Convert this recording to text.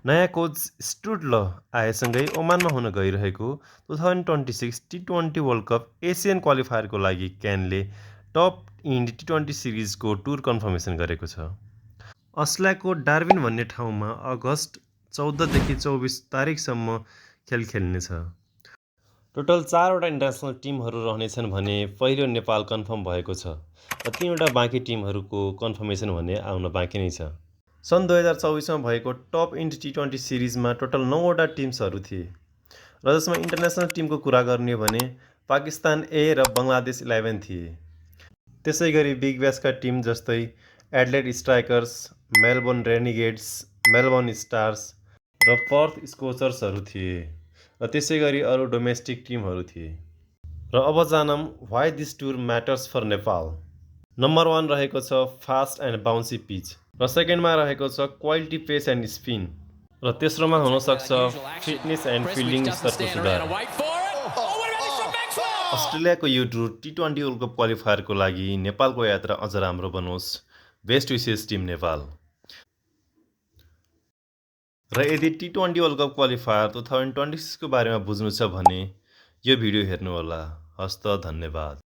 नयाँ coach stood ल आएसँगै ओमानमा हुन गइरहेको 2026 टी20 वर्ल्ड कप एसियन क्वालिफायरको लागि क्यानले टप इन्ड टी20 सिरिजको टुर कन्फर्मेसन गरेको छ। अस्ट्रेलियाको डार्विन भन्ने ठाउँमा अगस्त 14देखि 24 तारिकसम्म खेल खेल्नेछ। टोटल 4वटा इन्टरनेसनल टिमहरू रहनेछन् भने पहिलो नेपाल कन्फर्म भएको छ र 3वटा बाँकी टिमहरूको कन्फर्मेसन भने आउन बाँकी नै छ। सन् 2024मा भएको टप इन्ड टी20 सिरिजमा टोटल 9वटा टिम्सहरू थिए र जसमा इन्टरनेसनल टिमको कुरा गर्ने हो भने पाकिस्तान ए र बङ्गलादेश 11 थिए। त्यसै गरी बिग ब्यासका टिम जस्तै Adelaide Strikers, Melbourne Renegades, Melbourne Stars र पर्थ स्कोचर्सहरू थिए र त्यसै गरी अरू डोमेस्टिक टिमहरू थिए। र अब जानौँ why this tour matters for Nepal. Number 1 रहेको छ फास्ट एन्ड बाउन्सी पिच र सेकेन्डमा रहेको छ क्वालिटी पेस एन्ड स्पिन र तेस्रोमा हुनसक्छ फिटनेस एन्ड फिल्डिङ स्तरको सुधार। अस्ट्रेलियाको यो टुर टी20 वर्ल्ड कप क्वालिफायरको लागि नेपालको यात्रा अझ राम्रो बनोस्। बेस्ट विशेष टिम नेपाल। र यदि टी20 वर्ल्ड कप क्वालिफायर 2026 को बारेमा बुझ्नु छ भने यो भिडियो हेर्नुहोला। हस्त धन्यवाद।